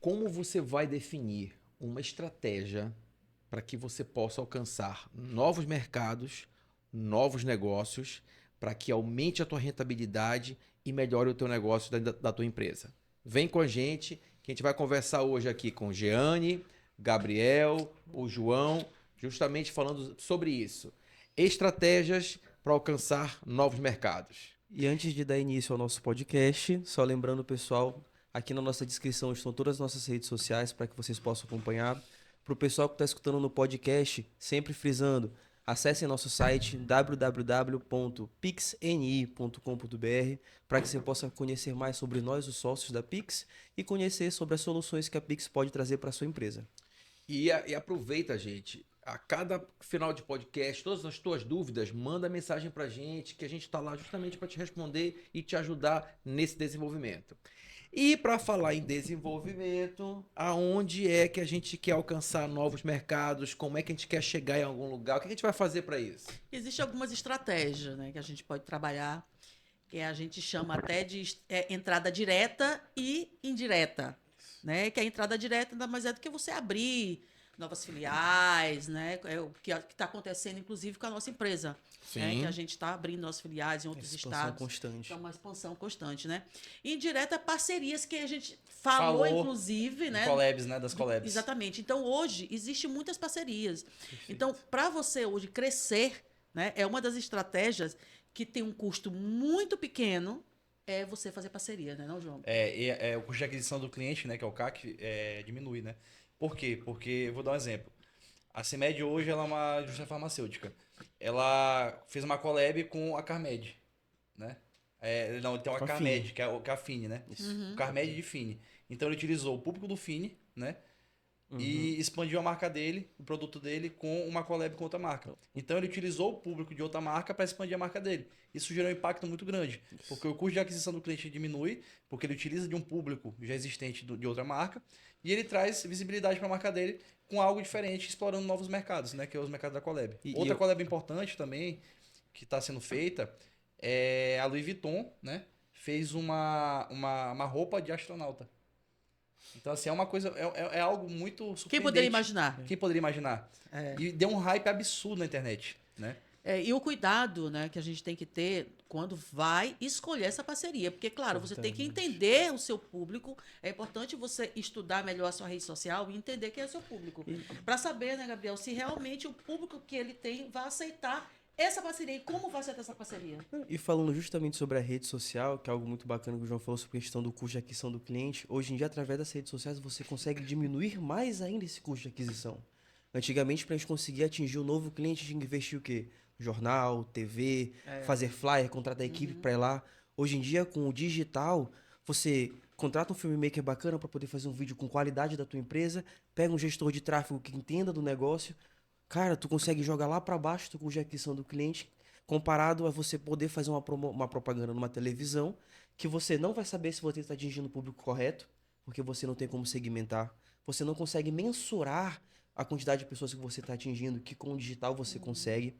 como você vai definir uma estratégia para que você possa alcançar novos mercados, novos negócios, para que aumente a tua rentabilidade e melhore o teu negócio da tua empresa? Vem com a gente, que a gente vai conversar hoje aqui com Jeane, Gabriel, o João, justamente falando sobre isso. Estratégias para alcançar novos mercados. E antes de dar início ao nosso podcast, só lembrando, pessoal, aqui na nossa descrição estão todas as nossas redes sociais para que vocês possam acompanhar. Para o pessoal que está escutando no podcast, sempre frisando, acessem nosso site www.pixni.com.br para que você possa conhecer mais sobre nós, os sócios da Pix, e conhecer sobre as soluções que a Pix pode trazer para a sua empresa. E aproveita, gente. A cada final de podcast, todas as tuas dúvidas, manda mensagem pra gente, que a gente está lá justamente para te responder e te ajudar nesse desenvolvimento. E para falar em desenvolvimento, aonde é que a gente quer alcançar novos mercados? Como é que a gente quer chegar em algum lugar? O que a gente vai fazer para isso? Existem algumas estratégias, né, que a gente pode trabalhar, que a gente chama até de entrada direta e indireta. Né? Que a entrada direta nada mais é do que você abrir novas filiais, né? É o que está acontecendo, inclusive, com a nossa empresa. Né? Que a gente está abrindo nossas filiais em outros estados. Constante. Então, uma expansão constante, né? E indireta, parcerias que a gente falou inclusive, né? Collabs, né? Das collabs. Exatamente. Então, hoje, existem muitas parcerias. Perfeito. Então, para você hoje crescer, né? É uma das estratégias que tem um custo muito pequeno, é você fazer parceria, né, não, João? O custo de aquisição do cliente, né, que é o CAC, diminui, né? Por quê? Porque, vou dar um exemplo. A CIMED hoje ela é uma indústria farmacêutica. Ela fez uma collab com a Carmed, né? Não, tem uma Carmed, que é a Fine, né? Uhum. O Carmed de Fine. Então ele utilizou o público do Fine, né? E expandiu a marca dele, o produto dele, com uma collab com outra marca. Então ele utilizou o público de outra marca para expandir a marca dele. Isso gerou um impacto muito grande, porque o custo de aquisição do cliente diminui, porque ele utiliza de um público já existente de outra marca, e ele traz visibilidade para a marca dele com algo diferente, explorando novos mercados, né, que é os mercados da collab. Outra collab importante também, que está sendo feita, é a Louis Vuitton, né, fez uma roupa de astronauta. Então, assim, é uma coisa, é algo muito surpreendente. Quem poderia imaginar? Quem poderia imaginar? E deu um hype absurdo na internet, né? E o cuidado, né, que a gente tem que ter quando vai escolher essa parceria. Porque, claro, você tem que entender o seu público. É importante você estudar melhor a sua rede social e entender quem é o seu público. Para saber, né, Gabriel, se realmente o público que ele tem vai aceitar essa parceria e como vai ser essa parceria. E falando justamente sobre a rede social, que é algo muito bacana que o João falou sobre a questão do custo de aquisição do cliente, hoje em dia, através das redes sociais, você consegue diminuir mais ainda esse custo de aquisição. Antigamente, para a gente conseguir atingir um novo cliente, a gente tinha que investir o quê? Jornal, TV, fazer flyer, contratar a equipe para ir lá. Hoje em dia, com o digital, você contrata um filmmaker bacana para poder fazer um vídeo com qualidade da tua empresa, pega um gestor de tráfego que entenda do negócio. Cara, tu consegue jogar lá para baixo do custo de aquisição do cliente, comparado a você poder fazer uma propaganda numa televisão, que você não vai saber se você está atingindo o público correto, porque você não tem como segmentar, você não consegue mensurar a quantidade de pessoas que você está atingindo, que com o digital você consegue.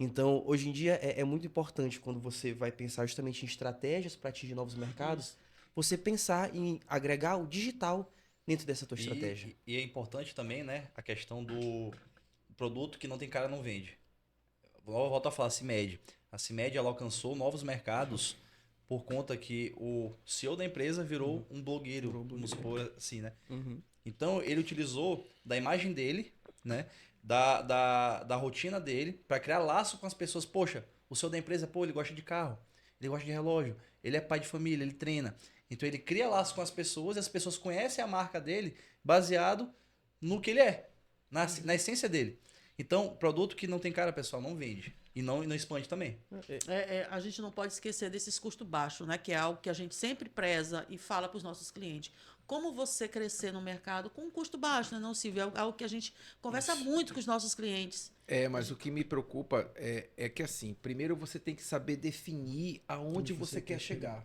Então, hoje em dia, é muito importante, quando você vai pensar justamente em estratégias para atingir novos mercados, você pensar em agregar o digital dentro dessa tua estratégia. E é importante também, né, a questão do produto que não tem cara não vende. Volto a falar, a CIMED. A CIMED ela alcançou novos mercados por conta que o CEO da empresa virou um blogueiro, vamos supor assim, né? Então ele utilizou da imagem dele, né, da rotina dele, para criar laço com as pessoas. Poxa, o CEO da empresa, ele gosta de carro, ele gosta de relógio, ele é pai de família, ele treina. Então ele cria laço com as pessoas e as pessoas conhecem a marca dele baseado no que ele é, na essência dele. Então, produto que não tem cara, pessoal, não vende. E não expande também. A gente não pode esquecer desses custos baixos, né? Que é algo que a gente sempre preza e fala para os nossos clientes. Como você crescer no mercado com um custo baixo, né, não, Silvio? É algo que a gente conversa muito com os nossos clientes. Mas o que me preocupa é que, assim, primeiro você tem que saber definir aonde você quer chegar.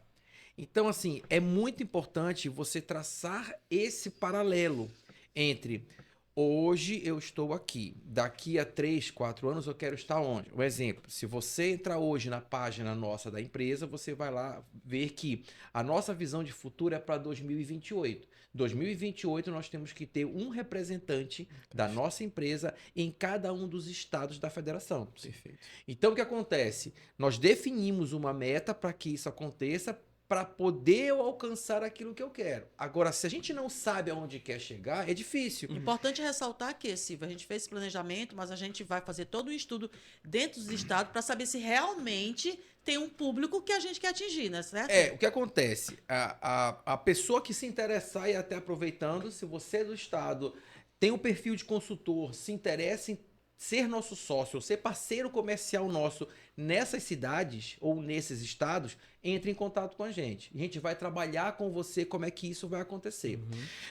Então, assim, é muito importante você traçar esse paralelo entre Hoje eu estou aqui. Daqui a 3, 4 anos eu quero estar onde? Um exemplo, se você entrar hoje na página nossa da empresa, você vai lá ver que a nossa visão de futuro é para 2028. 2028 nós temos que ter um representante da nossa empresa em cada um dos estados da federação. Perfeito. Então o que acontece? Nós definimos uma meta para que isso aconteça, para poder eu alcançar aquilo que eu quero. Agora, se a gente não sabe aonde quer chegar, é difícil. Importante ressaltar que, Silvia, a gente fez esse planejamento, mas a gente vai fazer todo um estudo dentro dos estados para saber se realmente tem um público que a gente quer atingir, né? Certo? O que acontece? A pessoa que se interessar e até aproveitando, se você é do estado tem um perfil de consultor, se interessa em ser nosso sócio, ou ser parceiro comercial nosso nessas cidades ou nesses estados, entre em contato com a gente. A gente vai trabalhar com você como é que isso vai acontecer.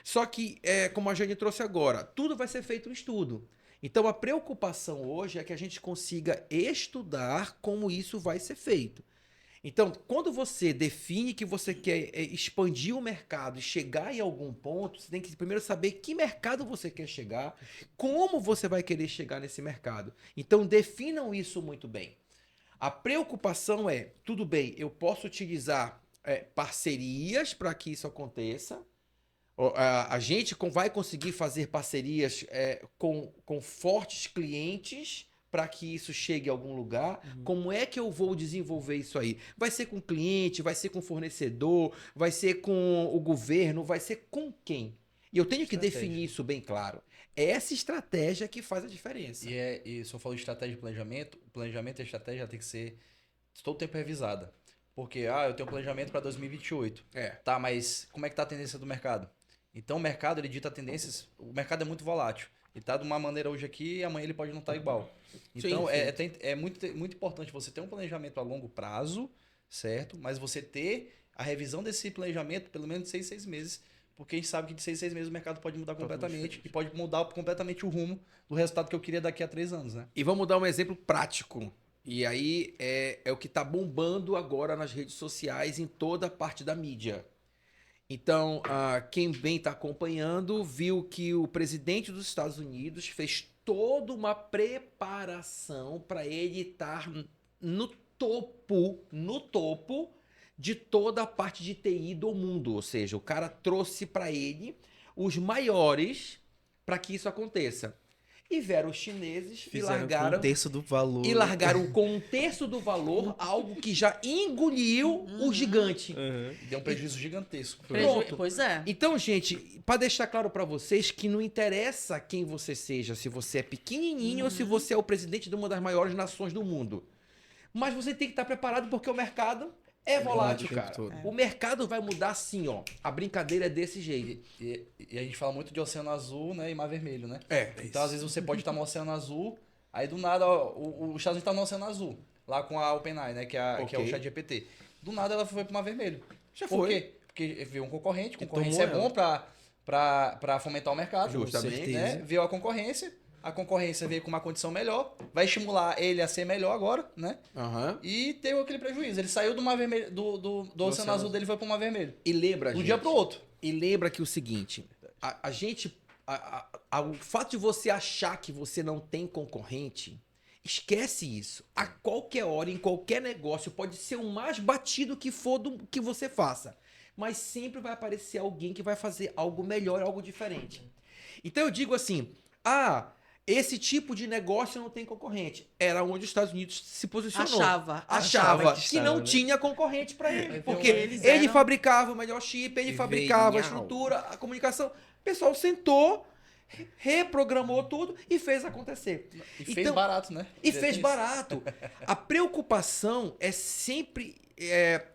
Só que, como a Jane trouxe agora, tudo vai ser feito no estudo. Então, a preocupação hoje é que a gente consiga estudar como isso vai ser feito. Então, quando você define que você quer expandir o mercado e chegar em algum ponto, você tem que primeiro saber que mercado você quer chegar, como você vai querer chegar nesse mercado. Então, definam isso muito bem. A preocupação é, tudo bem, eu posso utilizar parcerias para que isso aconteça. A gente vai conseguir fazer parcerias com fortes clientes para que isso chegue a algum lugar. Como é que eu vou desenvolver isso aí? Vai ser com cliente, vai ser com fornecedor, vai ser com o governo, vai ser com quem? E eu tenho que definir isso bem claro. É essa estratégia que faz a diferença. E se eu falo de estratégia de planejamento, o planejamento e a estratégia tem que ser todo tempo revisada. Porque, eu tenho um planejamento para 2028. Tá, mas como é que tá a tendência do mercado? Então o mercado, ele dita tendências, o mercado é muito volátil. Ele tá de uma maneira hoje aqui e amanhã ele pode não estar igual. Então é muito importante você ter um planejamento a longo prazo, certo? Mas você ter a revisão desse planejamento pelo menos de 6 meses, porque a gente sabe que de 6 meses o mercado pode mudar completamente e pode mudar completamente o rumo do resultado que eu queria daqui a 3 anos, né? E vamos dar um exemplo prático. E aí é o que está bombando agora nas redes sociais, em toda a parte da mídia. Então, quem bem está acompanhando viu que o presidente dos Estados Unidos fez toda uma preparação para ele estar no topo de toda a parte de TI do mundo. Ou seja, o cara trouxe para ele os maiores para que isso aconteça. E vieram os chineses e largaram com um terço do valor. E largaram com um terço do valor algo que já engoliu o gigante. Deu um prejuízo gigantesco. Pronto. Pois é. Então, gente, para deixar claro para vocês que não interessa quem você seja, se você é pequenininho ou se você é o presidente de uma das maiores nações do mundo. Mas você tem que estar preparado porque o mercado é volátil, cara. O mercado vai mudar assim, ó. A brincadeira é desse jeito. E a gente fala muito de Oceano Azul, né, e Mar Vermelho, né? Então, às vezes, você pode estar no Oceano Azul, aí do nada, os Estados Unidos está no Oceano Azul, lá com a OpenAI, né, que é o ChatGPT. Do nada, ela foi pro Mar Vermelho. Por quê? Porque veio um concorrente, concorrência é bom para fomentar o mercado. Justamente. Né? Veio a concorrência veio com uma condição melhor, vai estimular ele a ser melhor agora, né? E teve aquele prejuízo. Ele saiu do Mar Vermelho, do Oceano Azul dele e foi pro Mar Vermelho. E lembra, de um dia pro outro. E lembra que o seguinte, o fato de você achar que você não tem concorrente, esquece isso. A qualquer hora, em qualquer negócio, pode ser o mais batido que for do que você faça. Mas sempre vai aparecer alguém que vai fazer algo melhor, algo diferente. Então eu digo assim, esse tipo de negócio não tem concorrente. Era onde os Estados Unidos se posicionou. Achava que não tinha concorrente para ele. Porque ele fabricava o melhor chip, ele fabricava a estrutura, a comunicação. O pessoal sentou, reprogramou tudo e fez acontecer. E fez barato, né? E fez barato. A preocupação é sempre...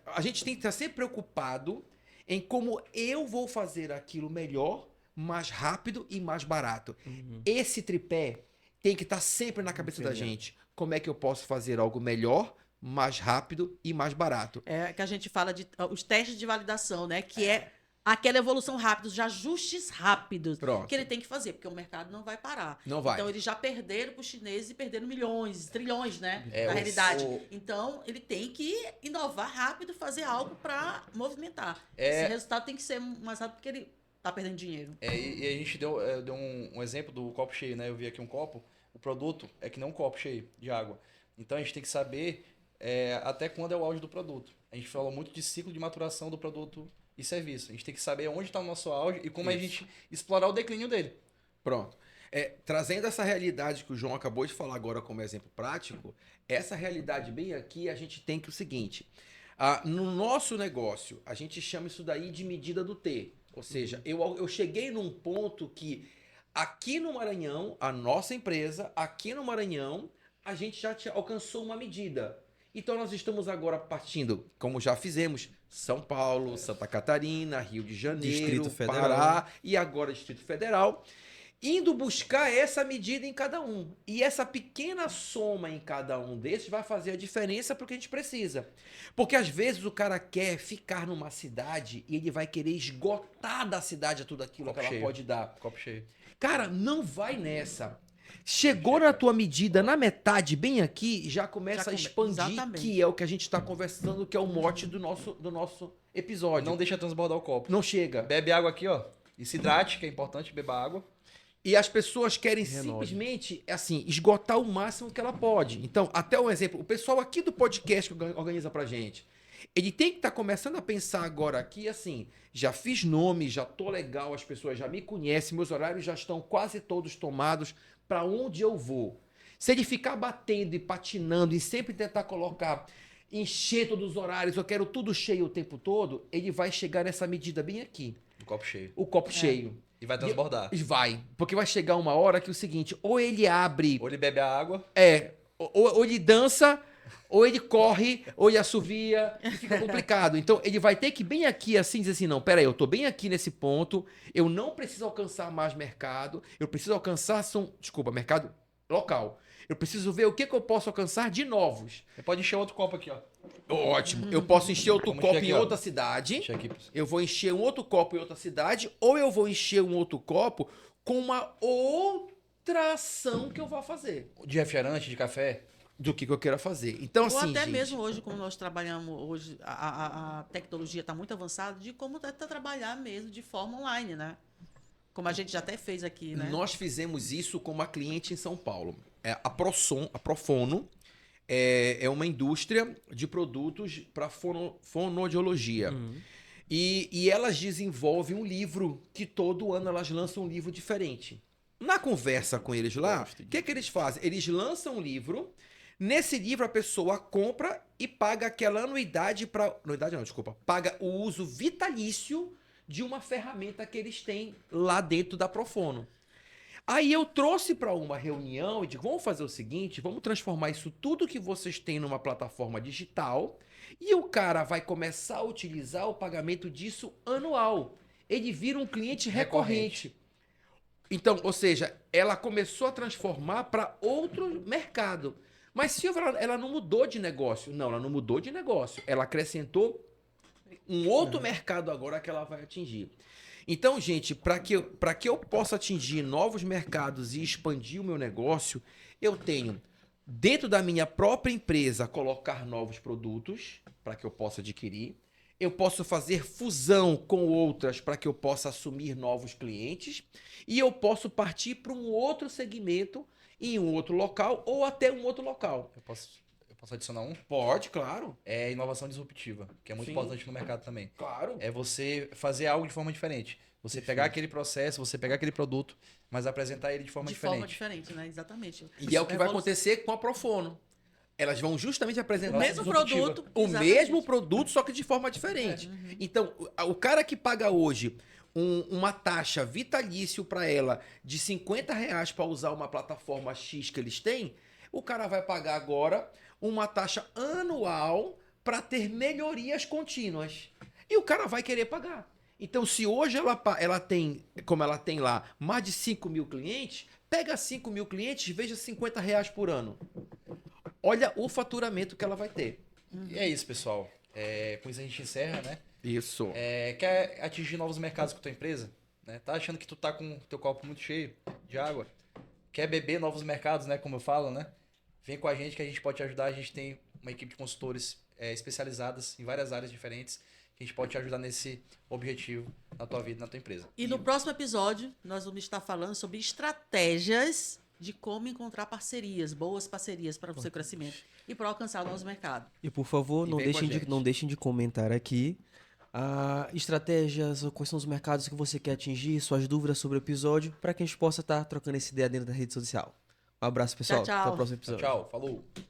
a gente tem que estar sempre preocupado em como eu vou fazer aquilo melhor, mais rápido e mais barato. Esse tripé tem que estar sempre na cabeça da gente. Como é que eu posso fazer algo melhor, mais rápido e mais barato? É que a gente fala de os testes de validação, né? Que é aquela evolução rápida, os ajustes rápidos que ele tem que fazer, porque o mercado não vai parar. Não vai. Então, eles já perderam para os chineses e perderam milhões, trilhões, né? Na realidade. Então, ele tem que inovar rápido, fazer algo para movimentar. Esse resultado tem que ser mais rápido, porque ele tá perdendo dinheiro. E a gente deu um exemplo do copo cheio, né? Eu vi aqui um copo, o produto é que nem um copo cheio de água. Então a gente tem que saber até quando é o auge do produto. A gente falou muito de ciclo de maturação do produto e serviço. A gente tem que saber onde está o nosso auge e como a gente explorar o declínio dele. Pronto. Trazendo essa realidade que o João acabou de falar agora como exemplo prático, essa realidade bem aqui, a gente tem que o seguinte, no nosso negócio, a gente chama isso daí de medida do T. Ou seja, eu cheguei num ponto que aqui no Maranhão, a nossa empresa, aqui no Maranhão, a gente já alcançou uma medida. Então nós estamos agora partindo, como já fizemos, São Paulo, Santa Catarina, Rio de Janeiro, Distrito Federal. Pará e agora Distrito Federal, indo buscar essa medida em cada um. E essa pequena soma em cada um desses vai fazer a diferença para o que a gente precisa. Porque às vezes o cara quer ficar numa cidade e ele vai querer esgotar da cidade tudo aquilo Copo que ela cheio. pode dar. Copo cheio. Cara, não vai nessa. Chegou na tua medida, na metade, bem aqui, já começa a expandir, exatamente. que é o que a gente está conversando, que é o mote do nosso episódio. Não deixa transbordar o copo. Não chega. Bebe água aqui, ó. E se hidrate, que é importante, beba água. E as pessoas querem Renove. simplesmente, assim, esgotar o máximo que ela pode. Então, até um exemplo, o pessoal aqui do podcast que organiza pra gente, ele tem que estar começando a pensar agora aqui, assim, já fiz nome, já tô legal, as pessoas já me conhecem, meus horários já estão quase todos tomados, pra onde eu vou? Se ele ficar batendo e patinando e sempre tentar colocar, encher todos os horários, eu quero tudo cheio o tempo todo, ele vai chegar nessa medida bem aqui, Do copo cheio. o copo cheio. E vai transbordar. Vai, porque vai chegar uma hora que é o seguinte, ou ele abre, Ou ele bebe a água. ou ele dança, ou ele corre, ou ele assovia, e fica complicado. Então ele vai ter que bem aqui assim dizer assim, não, peraí, eu tô bem aqui nesse ponto, eu não preciso alcançar mais mercado, eu preciso alcançar, mercado local. Eu preciso ver o que eu posso alcançar de novos. Você pode encher outro copo aqui, ó. Ótimo, eu posso encher outro Vamos copo encher aqui, em ó. outra cidade. Encher aqui. Pessoal. Eu vou encher um outro copo em outra cidade, ou eu vou encher um outro copo com uma outra ação que eu vou fazer. De refrigerante, de café. Do que eu queira fazer. Então, Ou assim, até gente, mesmo hoje, como nós trabalhamos hoje, a tecnologia está muito avançada, de como trabalhar mesmo de forma online, né? Como a gente já até fez aqui, né? nós fizemos isso com uma cliente em São Paulo. A Profono é uma indústria de produtos para fonoaudiologia. E elas desenvolvem um livro que todo ano elas lançam um livro diferente. Na conversa com eles lá, o que eles fazem? Eles lançam um livro. Nesse livro a pessoa compra e paga aquela anuidade para... Anuidade não, desculpa. Paga o uso vitalício de uma ferramenta que eles têm lá dentro da Profono. Aí eu trouxe para uma reunião e digo, vamos fazer o seguinte, vamos transformar isso tudo que vocês têm numa plataforma digital e o cara vai começar a utilizar o pagamento disso anual. Ele vira um cliente recorrente. Então, ou seja, ela começou a transformar para outro mercado. Mas Silvia, ela não mudou de negócio. Não, ela não mudou de negócio. Ela acrescentou um outro mercado agora que ela vai atingir. Então, gente, para que eu possa atingir novos mercados e expandir o meu negócio, eu tenho, dentro da minha própria empresa, colocar novos produtos para que eu possa adquirir. Eu posso fazer fusão com outras para que eu possa assumir novos clientes. E eu posso partir para um outro segmento em um outro local ou até um outro local. Eu posso adicionar um? Pode, claro. É inovação disruptiva, que é muito Sim. importante no mercado também. Claro. É você fazer algo de forma diferente. Você pegar aquele processo, você pegar aquele produto, mas apresentar ele de forma De diferente. forma diferente, né? Exatamente. E é o que vai acontecer com a Profono. Elas vão justamente apresentar O mesmo disruptiva. produto. O exatamente. mesmo produto, só que de forma diferente. Então, o cara que paga hoje uma taxa vitalício para ela de R$50 para usar uma plataforma X que eles têm, o cara vai pagar agora uma taxa anual para ter melhorias contínuas. E o cara vai querer pagar. Então, se hoje ela tem, como ela tem lá, mais de 5 mil clientes, pega 5 mil clientes, veja R$50 por ano. Olha o faturamento que ela vai ter. E é isso, pessoal. Com isso a gente encerra, né? Isso. Quer atingir novos mercados com a tua empresa? Né? Tá achando que tu tá com teu copo muito cheio de água? Quer beber novos mercados, né? Como eu falo, né? Vem com a gente que a gente pode te ajudar. A gente tem uma equipe de consultores especializadas em várias áreas diferentes que a gente pode te ajudar nesse objetivo na tua vida, na tua empresa. E no próximo episódio, nós vamos estar falando sobre estratégias de como encontrar parcerias, boas parcerias para o seu crescimento e para alcançar novos mercados. E por favor, E não vem com a deixem, gente. não deixem de comentar aqui estratégias, quais são os mercados que você quer atingir, suas dúvidas sobre o episódio, para que a gente possa estar trocando essa ideia dentro da rede social. Um abraço, pessoal. Tchau, tchau. Até o próximo Tchau, episódio. tchau. Falou.